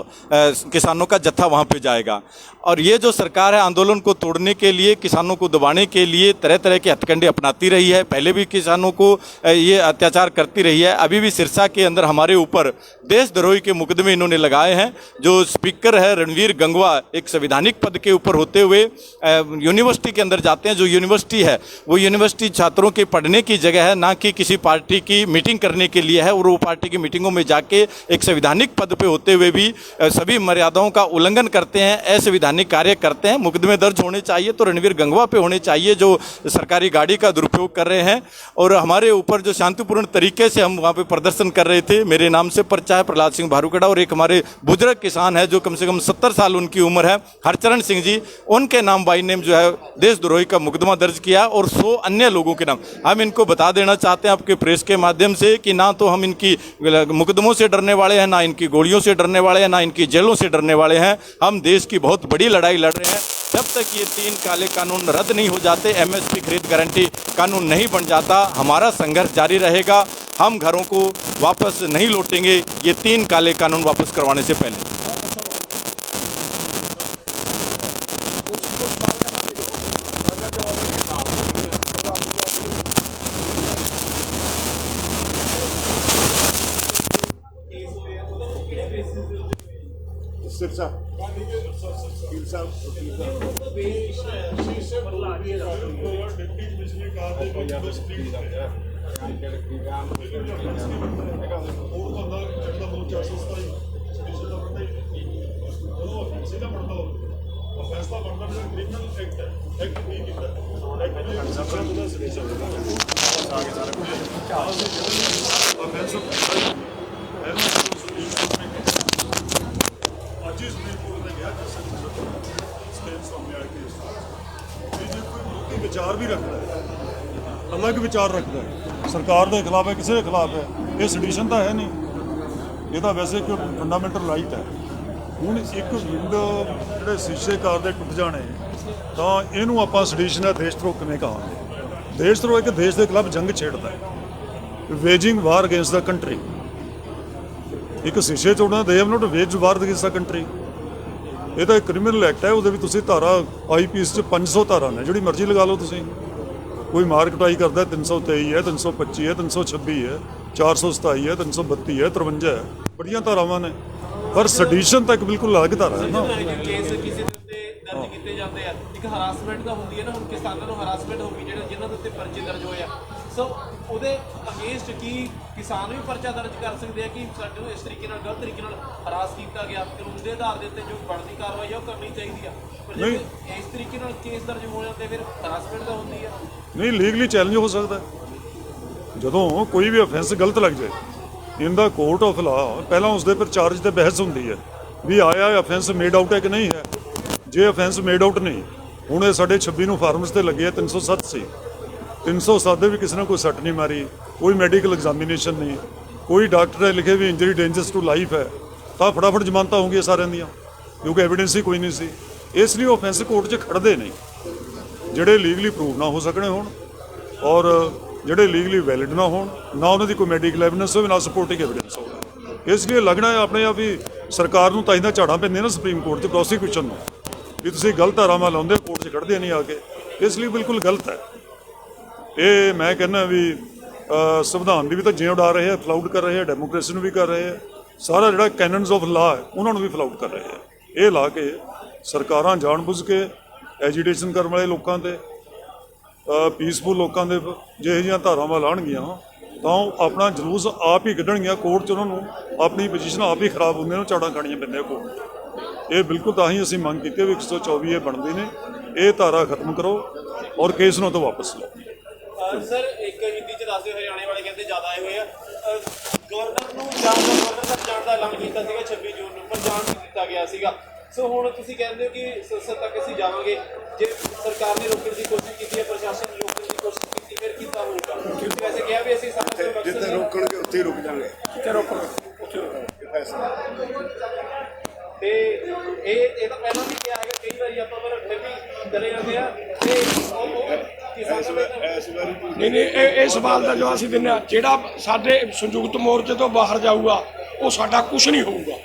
किसानों का जत्था वहाँ पे जाएगा। और ये जो सरकार है आंदोलन को तोड़ने के लिए, किसानों को दबाने के लिए तरह तरह के हथकंडे अपनाती रही है। पहले भी किसानों को ये अत्याचार करती रही है। अभी भी सिरसा के अंदर हमारे ऊपर देशद्रोही के मुकदमे इन्होंने लगाए हैं। जो स्पीकर है रणवीर गंगवा, एक संवैधानिक पद के ऊपर होते हुए यूनिवर्सिटी के अंदर जाते हैं, जो यूनिवर्सिटी है वो यूनिवर्सिटी छात्रों के पढ़ने की जगह है, ना कि किसी पार्टी की मीटिंग करने के लिए है। और वो पार्टी की मीटिंगों में जाके एक संवैधानिक पद पे होते हुए भी सभी मर्यादाओं का उल्लंघन करते हैं, असंवैधानिक कार्य करते हैं। मुकदमे दर्ज होने चाहिए तो रणवीर गंगवा पे होने चाहिए, जो सरकारी गाड़ी का दुरुपयोग कर रहे हैं। और हमारे ऊपर जो शांतिपूर्ण तरीके से हम वहाँ पे प्रदर्शन कर रहे थे, मेरे नाम से पर्चा है, प्रहलाद सिंह भारूखेड़ा, और एक हमारे बुजुर्ग किसान है जो कम से कम 70 साल उनकी उम्र है, हरचरण सिंह जी, उनके नाम बाई नेम जो है देशद्रोही का मुकदमा दर्ज किया, और 100 अन्य लोगों के नाम। हम इनको बता देना चाहते हैं आपके प्रेस के माध्यम से कि ना तो हम इनकी मुकदमों से डरने वाले हैं, ना इनकी गोलियों से डरने वाले हैं, ना इनकी जेलों से डरने वाले हैं। हम देश की बहुत बड़ी लड़ाई लड़ रहे हैं। जब तक ये 3 काले कानून रद्द नहीं हो जाते, एमएसपी खरीद गारंटी कानून नहीं बन जाता, हमारा संघर्ष जारी रहेगा। हम घरों को वापस नहीं लौटेंगे ये 3 काले कानून वापस करवाने से पहले। सिरसा वकील साहब ਅੱਜ ਹੀ ਸੁਪਰੀਮ ਕੋਰਟ ਨੇ ਕਿਹਾ ਸਟੇਟ ਸਾਹਮਣੇ ਆ ਕੇ ਜੇ ਕੋਈ ਵਿਰੋਧੀ ਵਿਚਾਰ ਵੀ ਰੱਖਦਾ ਹੈ, ਅਲੱਗ ਵਿਚਾਰ ਰੱਖਦਾ ਹੈ, ਸਰਕਾਰ ਦੇ ਖਿਲਾਫ ਹੈ, ਕਿਸੇ ਦੇ ਖਿਲਾਫ ਹੈ, ਇਹ ਸੈਡੀਸ਼ਨ ਤਾਂ ਹੈ ਨਹੀਂ, ਇਹ ਤਾਂ ਵੈਸੇ ਇੱਕ ਫੰਡਾਮੈਂਟਲ ਰਾਈਟ ਹੈ। ਹੁਣ ਇੱਕ ਵਿੰਡੋ ਜਿਹੜੇ ਸ਼ੀਸ਼ੇ ਕਾਰ ਦੇ ਟੁੱਟ ਜਾਣੇ ਤਾਂ ਇਹਨੂੰ ਆਪਾਂ ਸੈਡੀਸ਼ਨ ਦਾ ਦੇਸ਼ਧਰੋਹ ਕਿਵੇਂ ਕਹਾਂਗੇ? ਦੇਸ਼ਧਰੋਹ ਇੱਕ ਦੇਸ਼ ਦੇ ਖਿਲਾਫ ਜੰਗ ਛੇੜਦਾ ਹੈ, waging war against the country. ਇੱਕ ਸ਼ੀਸ਼ੇ ਤੋੜਨਾ they have not wage war against the country. ਇਹ ਤਾਂ ਇੱਕ ਕ੍ਰਿਮੀਨਲ ਐਕਟ ਹੈ, ਉਹਦੇ ਵੀ ਤੁਸੀਂ ਧਾਰਾ ਆਈਪੀਐਸ 'ਚ 500 ਧਾਰਾ ਨੇ, ਜਿਹੜੀ ਮਰਜ਼ੀ ਲਗਾ ਲਓ ਤੁਸੀਂ। ਕੋਈ ਮਾਰ ਕੁਟਾਈ ਕਰਦਾ 323 ਹੈ, 325 ਹੈ, 326 ਹੈ, 427 ਹੈ, 332 ਹੈ, 53 ਹੈ, ਬੜੀਆਂ ਧਾਰਾਵਾਂ ਨੇ। ਪਰ ਸੈਡੀਸ਼ਨ ਤਾਂ ਇੱਕ ਬਿਲਕੁਲ ਅਲੱਗ ਧਾਰਾ ਹੈ ਨਾ। ਕੇਸ ਕਿਸੇ ਦੇ ਉੱਤੇ ਦਰਜ ਕੀਤੇ ਜਾਂਦੇ ਆ, ਇੱਕ ਹਰਾਸਮੈਂਟ ਦਾ ਹੁੰਦੀ ਹੈ ਨਾ। ਹੁਣ ਕਿਸਾਨਾਂ ਨੂੰ ਹਰਾਸਮੈਂਟ ਹੋ ਗਈ, ਜਿਹੜੇ ਜਿਨ੍ਹਾਂ ਦੇ ਉੱਤੇ ਪਰਚੇ ਦਰਜ ਹੋਏ ਆ, ਸੋ ਉਹਦੇ ਅਗੇਂਸਟ ਕੀ ਕਿਸਾਨ ਵੀ ਪਰਚਾ ਦਰਜ ਕਰ ਸਕਦੇ ਆ ਕਿ ਸਾਡੇ ਨੂੰ ਇਸ ਤਰੀਕੇ ਨਾਲ ਗਲਤ ਤਰੀਕੇ ਨਾਲ ਹਰਾਸ ਕੀਤਾ ਗਿਆ, ਕਾਨੂੰਨ ਦੇ ਆਧਾਰ ਦੇ ਉੱਤੇ ਜੋ ਬਣਦੀ ਕਾਰਵਾਈ ਆ ਉਹ ਕਰਨੀ ਚਾਹੀਦੀ ਆ। ਪਰ ਜੇ ਇਸ ਤਰੀਕੇ ਨਾਲ ਕੇਸ ਦਰਜ ਹੋ ਜਾਂਦੇ ਫਿਰ ਹਰਾਸਮੈਂਟ ਤਾਂ ਹੁੰਦੀ ਆ। ਨਹੀਂ, ਲੀਗਲੀ ਚੈਲੰਜ ਹੋ ਸਕਦਾ ਹੈ। ਜਦੋਂ ਕੋਈ ਵੀ ਅਫੈਂਸ ਗਲਤ ਲੱਗ ਜਾਏ ਇਨ ਦਾ ਕੋਰਟ ਆਫ ਲਾ, ਪਹਿਲਾਂ ਉਸਦੇ ਪਰ ਚਾਰਜ ਤੇ ਬਹਿਸ ਹੁੰਦੀ ਹੈ ਵੀ ਆਇਆ ਅਫੈਂਸ ਮੇਡ ਆਊਟ ਹੈ ਕਿ ਨਹੀਂ ਹੈ। ਜੇ ਅਫੈਂਸ ਮੇਡ ਆਊਟ ਨਹੀਂ, ਹੁਣ ਇਹ ਸਾਡੇ 26 ਨੂੰ ਫਾਰਮਸ ਤੇ ਲੱਗੇ ਆ, 307 ਸੀ, 307 ਦੇ ਵੀ ਕਿਸੇ ਨੇ ਕੋਈ ਸੱਟ ਨਹੀਂ ਮਾਰੀ, ਕੋਈ ਮੈਡੀਕਲ ਐਗਜ਼ਾਮੀਨੇਸ਼ਨ ਨਹੀਂ, ਕੋਈ ਡਾਕਟਰ ਨੇ ਲਿਖੇ ਵੀ ਇੰਜਰੀ ਡੇਂਜਰਸ ਟੂ ਲਾਈਫ ਹੈ, ਤਾਂ ਫਟਾਫਟ ਜ਼ਮਾਨਤਾਂ ਹੋਣਗੀਆਂ ਸਾਰਿਆਂ ਦੀਆਂ, ਕਿਉਂਕਿ ਐਵੀਡੈਂਸ ਹੀ ਕੋਈ ਨਹੀਂ ਸੀ। ਇਸ ਲਈ ਉਹ ਅਫੈਂਸ ਕੋਰਟ 'ਚ ਖੜਦੇ ਨਹੀਂ, ਜਿਹੜੇ ਲੀਗਲੀ ਪ੍ਰੂਵ ਨਾ ਹੋ ਸਕਣੇ ਹੋਣ ਔਰ ਜਿਹੜੇ ਲੀਗਲੀ ਵੈਲਿਡ ਨਾ ਹੋਣ, ਨਾ ਉਹਨਾਂ ਦੀ ਕੋਈ ਮੈਡੀਕਲ ਐਵੀਡੈਂਸ ਹੋਵੇ, ਨਾ ਸਪੋਰਟਿੰਗ ਐਵੀਡੈਂਸ ਹੋਵੇ। ਇਸ ਲਈ ਲੱਗਣਾ ਹੈ ਆਪਣੇ ਆਪ ਹੀ ਸਰਕਾਰ ਨੂੰ ਤਾਂ ਇਹਦਾ ਝਾੜਾਂ ਪੈਂਦੀਆਂ ਨਾ ਸੁਪਰੀਮ ਕੋਰਟ 'ਚ ਪ੍ਰੋਸੀਕਿਊਸ਼ਨ ਨੂੰ, ਵੀ ਤੁਸੀਂ ਗਲਤ ਧਾਰਾਵਾਂ ਲਾਉਂਦੇ, ਕੋਰਟ 'ਚ ਖੜਦੇ ਨਹੀਂ ਆ ਕੇ। ਇਸ ਲਈ ਬਿਲਕੁਲ ਗਲਤ ਹੈ ਇਹ। ਮੈਂ ਕਹਿੰਦਾ ਵੀ ਸੰਵਿਧਾਨ ਦੀ ਵੀ ਤਾਂ ਜਿਉਂ ਉਡਾ ਰਹੇ ਆ, ਫਲਾਊਟ ਕਰ ਰਹੇ ਆ, ਡੈਮੋਕ੍ਰੇਸੀ ਨੂੰ ਵੀ ਕਰ ਰਹੇ ਆ, ਸਾਰਾ ਜਿਹੜਾ ਕੈਨਨਸ ਆਫ ਲਾ ਹੈ ਉਹਨਾਂ ਨੂੰ ਵੀ ਫਲਾਊਟ ਕਰ ਰਹੇ ਆ। ਇਹ ਲਾ ਕੇ ਸਰਕਾਰਾਂ ਜਾਣਬੁੱਝ ਕੇ ਐਜੀਟੇਸ਼ਨ ਕਰਨ ਵਾਲੇ ਲੋਕਾਂ ਤੇ, ਪੀਸਫੁਲ ਲੋਕਾਂ ਦੇ ਜਿਹੋ ਜਿਹੀਆਂ ਧਾਰਾਵਾਂ ਲਾਉਣਗੀਆਂ ਤਾਂ ਉਹ ਆਪਣਾ ਜਲੂਸ ਆਪ ਹੀ ਕੱਢਣਗੀਆਂ ਕੋਰਟ 'ਚ। ਉਹਨਾਂ ਨੂੰ ਆਪਣੀ ਪੋਜੀਸ਼ਨ ਆਪ ਹੀ ਖਰਾਬ ਹੁੰਦੀਆਂ ਨੇ, ਝਾੜਾਂ ਖਾਣੀਆਂ ਪੈਂਦੀਆਂ ਕੋਰਟ। ਇਹ ਬਿਲਕੁਲ ਤਾਂ ਹੀ ਅਸੀਂ ਮੰਗ ਕੀਤੀ ਵੀ 124 ਇਹ ਬਣਦੇ ਨੇ, ਇਹ ਧਾਰਾ ਖਤਮ ਕਰੋ ਔਰ ਕੇਸ ਨੂੰ ਤਾਂ ਵਾਪਸ ਲਓ। ਸਰ ਇੱਕ ਹਿੰਦੀ ਚ ਦੱਸਦੇ ਹਰਿਆਣੇ ਵਾਲੇ ਕਹਿੰਦੇ ਜ਼ਿਆਦਾ ਆਏ ਹੋਏ ਆ। ਗਵਰਨਰ ਨੂੰ ਗਵਰਨਰ ਤੱਕ ਜਾਣ ਦਾ ਐਲਾਨ ਕੀਤਾ ਸੀਗਾ 26 ਜੂਨ ਨੂੰ, ਪਰ ਜਾਣ ਨਹੀਂ ਦਿੱਤਾ ਗਿਆ ਸੀਗਾ। ਸੋ ਹੁਣ ਤੁਸੀਂ ਕਹਿੰਦੇ ਹੋ ਕਿ ਸੰਸਦ ਤੱਕ ਅਸੀਂ ਜਾਵਾਂਗੇ। ਜੇ ਸਰਕਾਰ ਨੇ ਰੋਕਣ ਦੀ ਕੋਸ਼ਿਸ਼ ਕੀਤੀ ਹੈ, ਪ੍ਰਸ਼ਾਸਨ ਨੇ ਰੋਕਣ ਦੀ ਕੋਸ਼ਿਸ਼ ਕੀਤੀ, ਫਿਰ ਕਿੱਦਾਂ ਹੋਊਗਾ? ਤੁਸੀਂ ਵੈਸੇ ਕਿਹਾ ਵੀ ਅਸੀਂ ਜਿੱਥੇ ਰੋਕਣਗੇ ਉੱਥੇ ਹੀ ਰੁਕ ਜਾਵਾਂਗੇ। ਤੇ ਇਹ ਤਾਂ ਪਹਿਲਾਂ ਵੀ ਕਿਹਾ ਹੈਗਾ ਕਈ ਵਾਰੀ ਆਪਾਂ, ਪਰ ਫਿਰ ਵੀ ਚਲੇ ਜਾਂਦੇ ਆ। ਤੇ ਨਹੀਂ, ਇਹ ਸਵਾਲ ਦਾ ਜਵਾਬ ਅਸੀਂ ਦਿੰਦੇ ਹਾਂ। ਜਿਹੜਾ ਸਾਡੇ ਸੰਯੁਕਤ ਮੋਰਚੇ ਤੋਂ ਬਾਹਰ ਜਾਊਗਾ ਉਹ ਸਾਡਾ ਕੁਝ ਨਹੀਂ ਹੋਊਗਾ,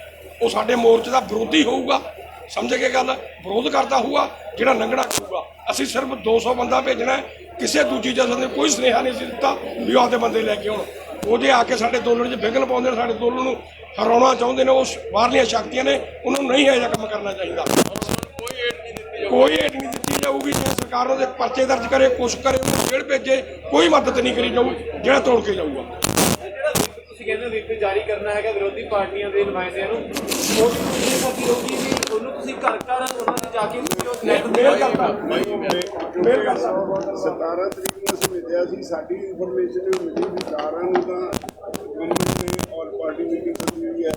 ਉਹ ਸਾਡੇ ਮੋਰਚੇ ਦਾ ਵਿਰੋਧੀ ਹੋਊਗਾ। ਸਮਝ ਕੇ ਗੱਲ, ਵਿਰੋਧ ਕਰਦਾ ਹੋਊਗਾ ਜਿਹੜਾ ਲੰਘਣਾ ਕਰੂਗਾ। ਅਸੀਂ ਸਿਰਫ 200 ਬੰਦਾ ਭੇਜਣਾ, ਕਿਸੇ ਦੂਜੀ ਜਥੇ ਨੇ ਕੋਈ ਸੁਨੇਹਾ ਨਹੀਂ ਦਿੱਤਾ ਵੀ ਉਹ ਆਪਦੇ ਬੰਦੇ ਲੈ ਕੇ ਆਉਣ। ਉਹਦੇ ਆ ਕੇ ਸਾਡੇ ਅੰਦੋਲਨ 'ਚ ਵਿਘਨ ਪਾਉਂਦੇ ਨੇ, ਸਾਡੇ ਅੰਦੋਲਨ ਨੂੰ ਹਰਾਉਣਾ ਚਾਹੁੰਦੇ ਨੇ। ਉਹ ਬਾਹਰਲੀਆਂ ਸ਼ਕਤੀਆਂ ਨੇ, ਉਹਨਾਂ ਨੂੰ ਨਹੀਂ ਇਹੋ ਜਿਹਾ ਕੰਮ ਕਰਨਾ ਚਾਹੀਦਾ। ਕੋਈ ਏਡ ਨਹੀਂ ਦਿੱਤੀ ਕੋਈ ਏਡ नहीं दी जाऊगी। जो सरकार ਉਹਦੇ ਪਰਚੇ ਦਰਜ करे, कुछ करे, ਉਹਨੂੰ ਜੇਲ੍ਹ ਭੇਜੇ, कोई मदद नहीं करी जाऊ ਜਿਹੜਾ ਤੋੜ ਕੇ ਜਾਊਗਾ। ਜਿਹੜਾ ਤੁਸੀਂ ਕਹਿੰਦੇ ਹੋ whip ਜਾਰੀ ਕਰਨਾ ਹੈਗਾ ਵਿਰੋਧੀ ਪਾਰਟੀਆਂ ਦੇ ਨੁਮਾਇੰਦਿਆਂ ਨੂੰ, ਉਹ ਵੀ ਸਾਡੀ ਹੋਗੀ ਵੀ ਉਹਨੂੰ ਤੁਸੀਂ ਘਰ ਘਰ ਉਹਨਾਂ ਦੇ ਜਾ ਕੇ ਮੇਲ ਕਰਦਾ 17 ਤਰੀਕ ਨੂੰ ਅਸੀਂ ਮਿਲਿਆ ਸੀ। ਸਾਡੀ ਇਨਫੋਰਮੇਸ਼ਨ ਇਹ ਮਿਲੀ ਵੀ 4 ਨੂੰ ਤਾਂ ਗਵਰਨਮੈਂਟ ਨੇ ਆਲ ਪਾਰਟੀ ਮੀਟਿੰਗ ਸੱਦੀ ਹੋਈ ਹੈ,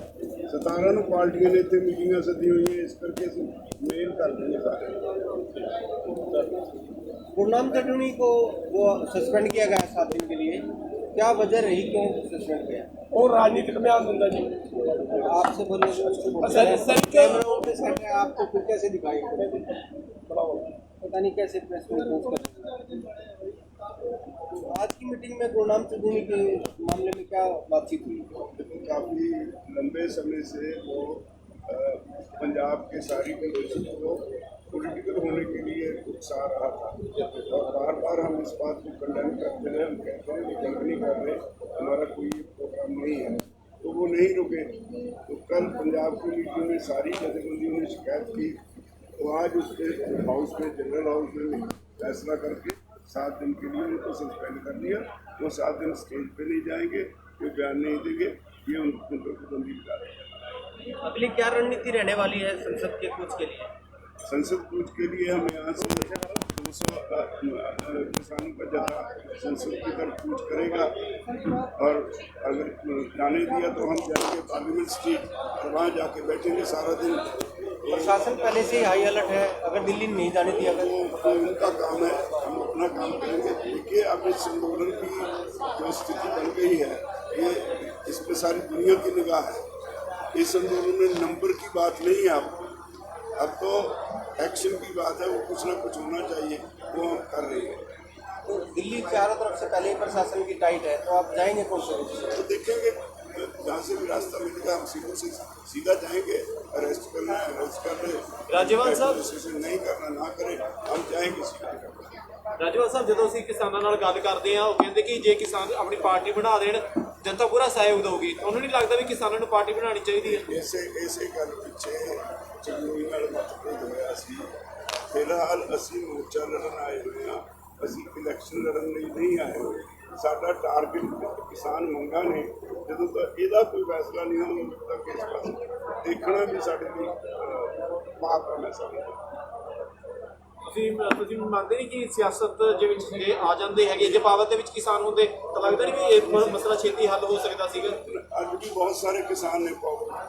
17 ਨੂੰ ਪਾਰਟੀਆਂ ਨੇ ਇੱਥੇ ਮੀਟਿੰਗਾਂ ਸੱਦੀ ਹੋਈਆਂ। ਇਸ ਕਰਕੇ ਅਸੀਂ ਮੇਲ ਕਰ ਦਿੰਦੇ ਸਾਰੇ। गुरनाम खटूनी को वो सस्पेंड किया गया 7 दिन के लिए, क्या वजह रही, क्यों सस्पेंड किया? ਉਹ ਰਾਜਨੀਤਿਕ ਬਿਆਨ ਦਿੰਦਾ ਜੀ। आपसे बोले सर, कैमरा पे सेट है, आपको फिर कैसे दिखाई पता नहीं कैसे प्रेस कॉन्फ्रेंस कर। आज की मीटिंग में गुरनाम खटूनी के मामले में क्या बातचीत हुई? काफ़ी लंबे समय से वो पंजाब के सारी कंडीशन को पॉलिटिकल होने के लिए उकसा रहा था और बार बार हम इस बात को कंडेम करते हैं। हम कहते हैं कि जंग नहीं कर रहे, हमारा कोई प्रोग्राम नहीं है, तो वो नहीं रुके। तो कल पंजाब की मीटिंग में सारी जथेबंदियों ने शिकायत की, तो आज उसके हाउस में, जनरल हाउस में फैसला करके 7 दिन के लिए उनको सस्पेंड कर दिया। वो 7 दिन स्टेज पे नहीं जाएंगे, कोई बयान नहीं देंगे, ये उनको बंदी बता रहे हैं। अगली क्या रणनीति रहने वाली है संसद के कूच के लिए? संसद कूच के लिए हम यहाँ से 200 किसानों का जथा संसद की तरफ कूच करेगा और अगर जाने दिया तो हम जाएंगे पार्लियामेंट स्ट्रीट और वहाँ जाके बैठेंगे सारा दिन। प्रशासन पहले से ही हाई अलर्ट है, अगर दिल्ली नहीं जाने दिया अगर तो उनका काम है, हम अपना काम करेंगे। देखिए अब इस आंदोलन की जो स्थिति बन गई है, ये इस पर सारी दुनिया की निगाह है। इस आंदोलन में नंबर की बात नहीं है, अब तो एक्शन की बात है। वो कुछ ना कुछ होना चाहिए, वो हम कर रहे हैं। तो दिल्ली चारों तरफ से पहले ही प्रशासन की टाइट है, तो आप जाएंगे कौन से रूट से? तो देखेंगे जहाँ से भी रास्ता मिलेगा हम सीधा जाएंगे। अरेस्ट करना है अरेस्ट कर रहे, राजभवन साहब नहीं करना ना करें, हम जाएंगे सीधा। ਰਾਜਵਾਲ ਸਾਹਿਬ, ਜਦੋਂ ਅਸੀਂ ਕਿਸਾਨਾਂ ਨਾਲ ਗੱਲ ਕਰਦੇ ਹਾਂ, ਉਹ ਕਹਿੰਦੇ ਕਿ ਜੇ ਕਿਸਾਨ ਆਪਣੀ ਪਾਰਟੀ ਬਣਾ ਦੇਣ, ਜਨਤਾ ਪੂਰਾ ਸਹਿਯੋਗ ਦੇਊਗੀ। ਤੁਹਾਨੂੰ ਨਹੀਂ ਲੱਗਦਾ ਵੀ ਕਿਸਾਨਾਂ ਨੂੰ ਪਾਰਟੀ ਬਣਾਉਣੀ ਚਾਹੀਦੀ ਹੈ? ਇਸੇ ਗੱਲ ਪਿੱਛੇ ਚੰਗੋਈ ਨਾਲ ਮਤਭੇਦ ਹੋਇਆ ਸੀ। ਫਿਲਹਾਲ ਅਸੀਂ ਮੋਰਚਾ ਲੜਨ ਆਏ ਹੋਏ ਹਾਂ, ਅਸੀਂ ਇਲੈਕਸ਼ਨ ਲੜਨ ਲਈ ਨਹੀਂ ਆਏ ਹੋਏ। ਸਾਡਾ ਟਾਰਗੇਟ ਕਿਸਾਨ ਮੰਗਾਂ ਨੇ। ਜਦੋਂ ਤੱਕ ਇਹਦਾ ਕੋਈ ਫੈਸਲਾ ਨਹੀਂ ਹੋਊਗਾ, ਉਦੋਂ ਤੱਕ ਇਸ ਪਾਸੇ ਦੇਖਣਾ ਵੀ ਸਾਡੇ ਲਈ ਪਾਪ ਹੈ। ਮੈਂ ਸਮਝਦਾ ਤੁਸੀਂ ਮੰਨਦੇ ਨਹੀਂ ਕਿ ਸਿਆਸਤ ਦੇ ਵਿੱਚ ਜੇ ਆ ਜਾਂਦੇ ਹੈਗੇ, ਜੇ ਪਾਵਰ ਦੇ ਵਿੱਚ ਕਿਸਾਨ ਹੁੰਦੇ ਤਾਂ ਲੱਗਦਾ ਨਹੀਂ ਵੀ ਇਹ ਮਸਲਾ ਛੇਤੀ ਹੱਲ ਹੋ ਸਕਦਾ ਸੀਗਾ? ਅੱਜ ਵੀ ਬਹੁਤ ਸਾਰੇ ਕਿਸਾਨ ਨੇ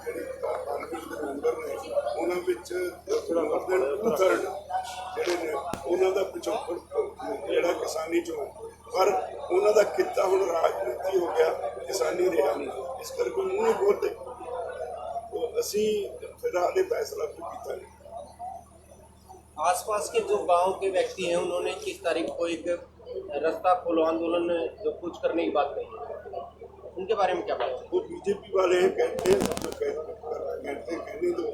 ਜਿਹੜੇ ਪਾਰਲੀਮੈਂਟ ਦੇ ਮੈਂਬਰ ਨੇ, ਉਹਨਾਂ ਵਿੱਚ ਥਰਡ ਜਿਹੜੇ ਨੇ ਉਹਨਾਂ ਦਾ ਪਿਛੋਕੜ ਜਿਹੜਾ ਕਿਸਾਨੀ ਚੋਂ, ਪਰ ਉਹਨਾਂ ਦਾ ਕਿੱਤਾ ਹੁਣ ਰਾਜਨੀਤੀ ਹੋ ਗਿਆ, ਕਿਸਾਨੀ ਰਿਹਾ ਨਹੀਂ। ਇਸ ਕਰਕੇ ਉਹਨੂੰ ਨਹੀਂ ਬੋਲਦੇ। ਅਸੀਂ ਫਿਲਹਾਲ ਇਹ ਫੈਸਲਾ ਕੀਤਾ नहीं। आसपास के जो गांव के व्यक्ति हैं उन्होंने 21 तारीख को एक रास्ता खोलो आंदोलन जो कूच करने की बात कही, उनके बारे में क्या बात है? वो बीजेपी वाले हैं, कहते हैं, सब लोग कहते हैं, कहने दो।